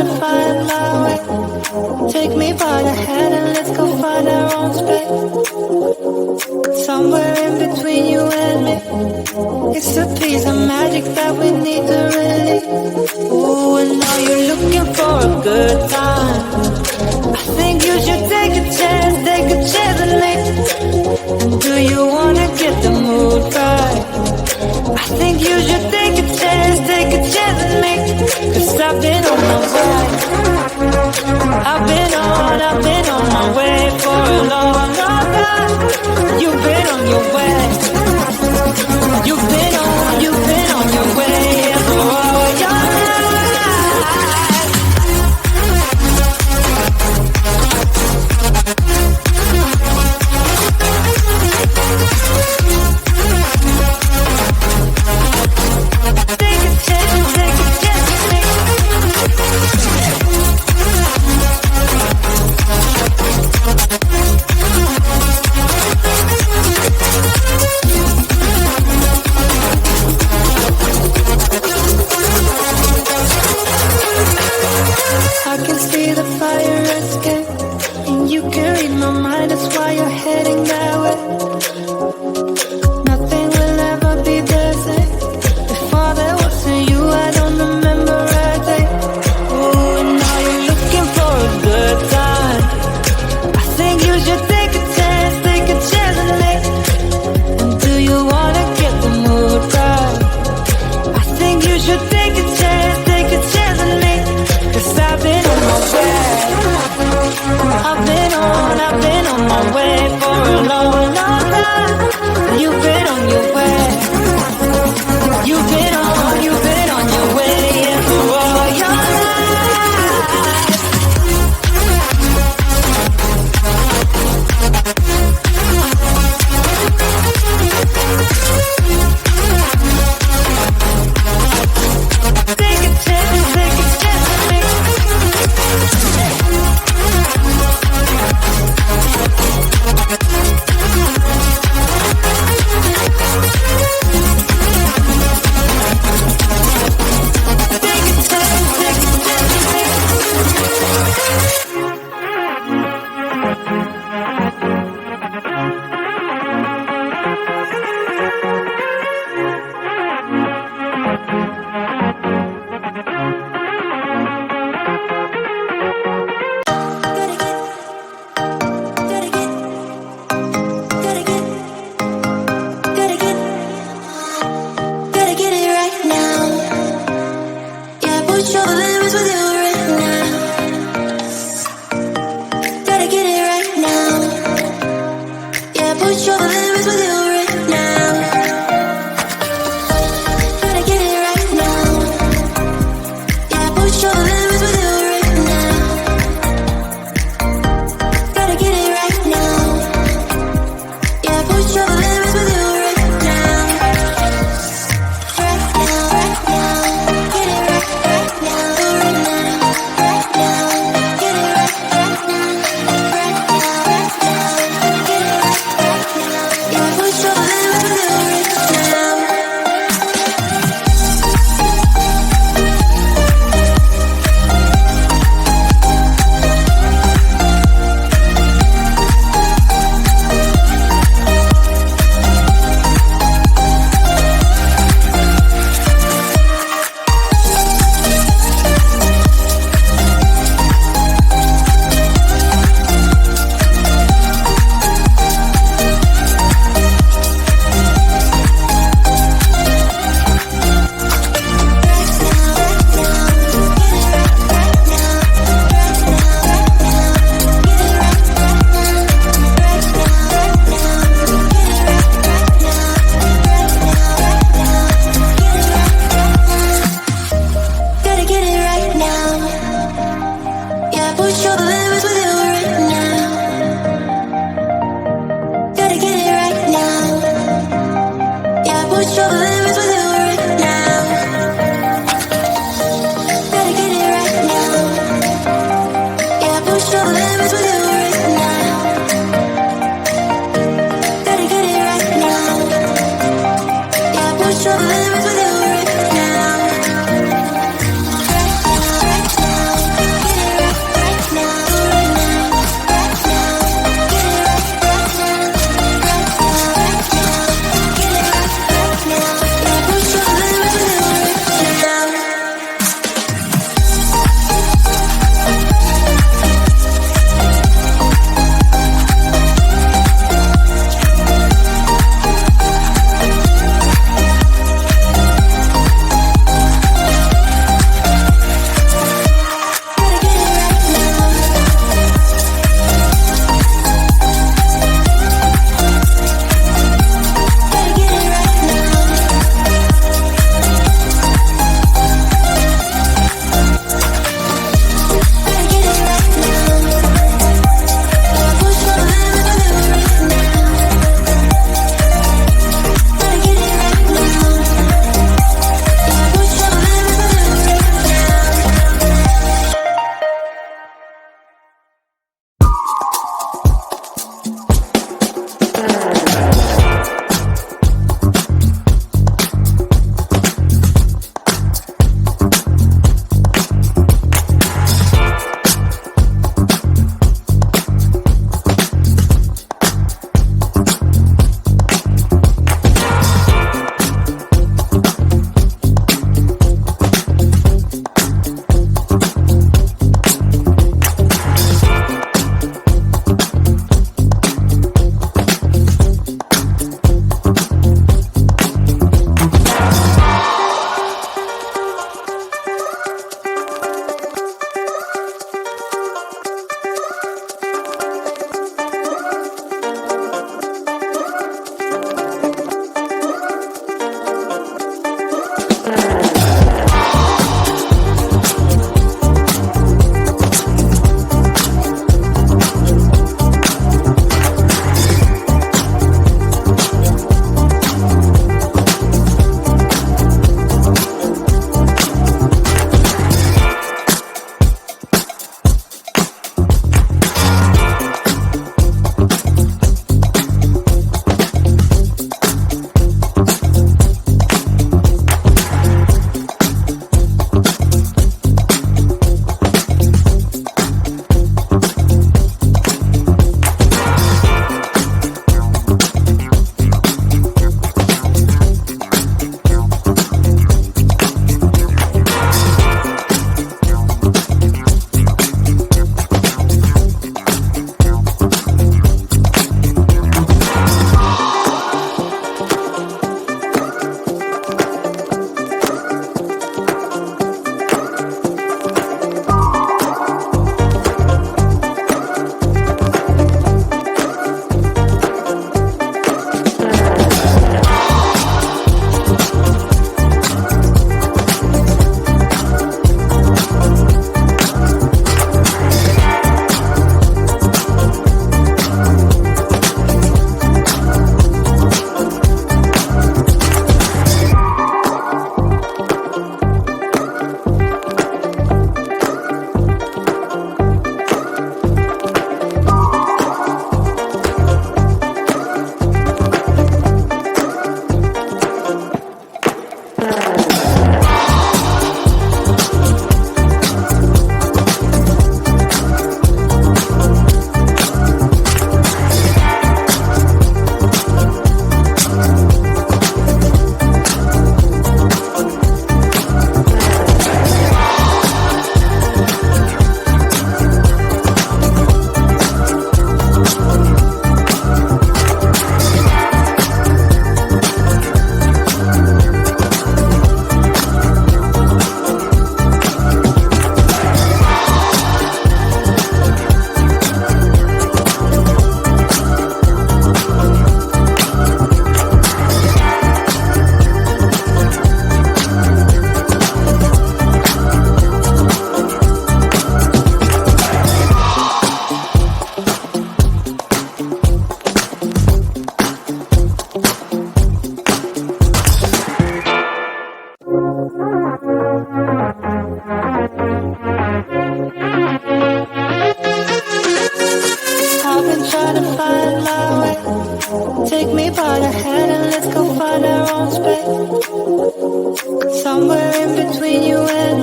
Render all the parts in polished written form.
to find my way. Take me by the hand and let's go find our own space. Somewhere in between you and me. It's a piece of magic that we need to release. Ooh, and now you're looking for a good time. I think you should take a chance with me. And do you wanna get the mood right? I think you should take a chance with me. 'Cause I've been on my way. I've been on my way for a long time. You've been on your way. You've been on your way for all your life.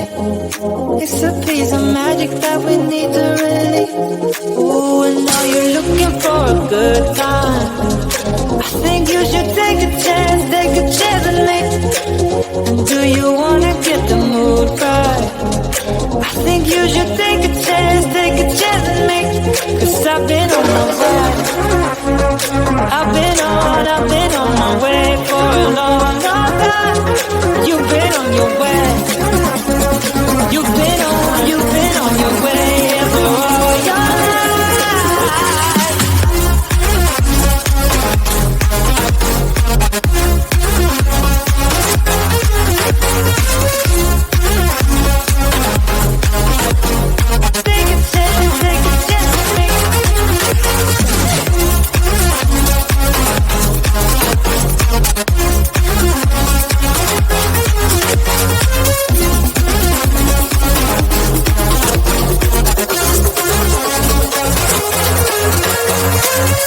really. It's a piece of magic that we need to really. Ooh, and now you're looking for a good time. I think you should take a chance with me. And do you wanna get the mood right? I think you should take a chance with me. 'Cause I've been on my way. I've been on my way for a long, long time. You've been on your way. You've been on your way for all your life. Take a chance with me.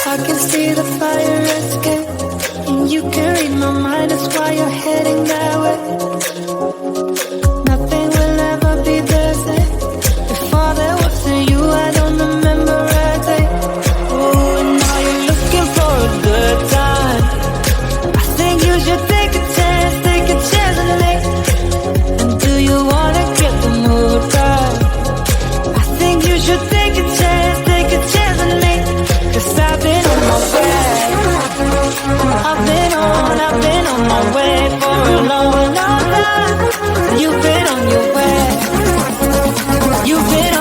I can see the fire escape, and you can read my mind, that's why you're heading that way. Nothing will ever be the same. Before there was you, I don't remember a day. Oh, and now you're looking for a good time. I think you should take a chance with me. And do you wanna get the mood right? I think you should take a chance with me. 'Cause I've been on my way. I've been on my way for a long, long time. You've been on your way. You've been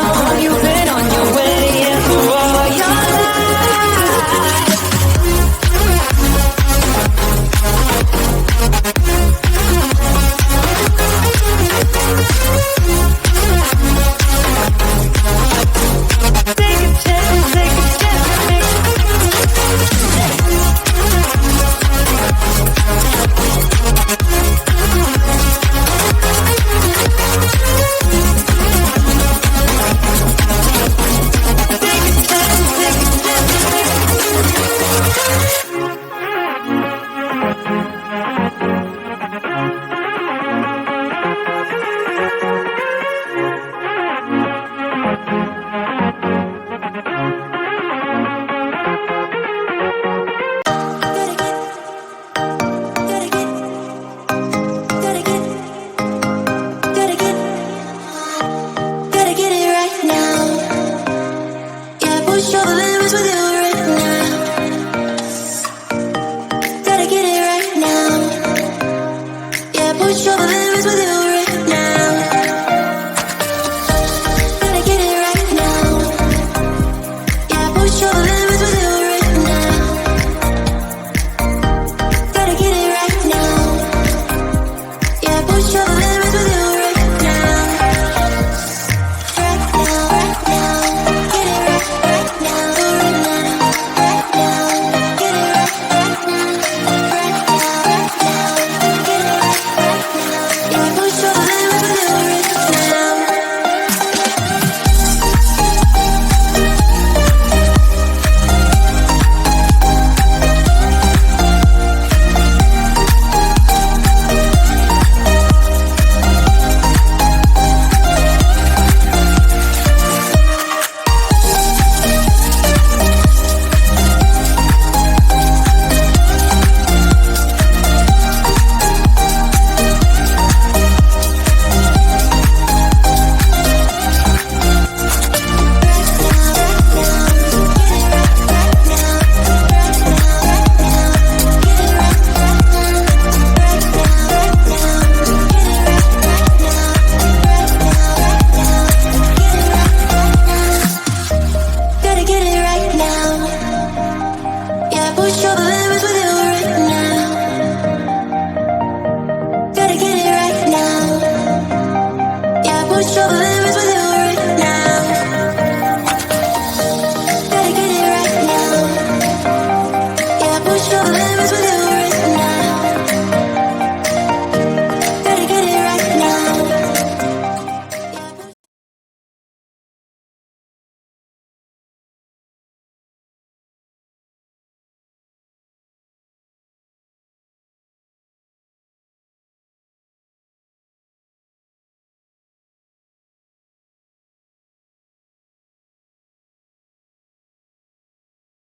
on your way, yeah, for all your life. Take a chance with me. Trouble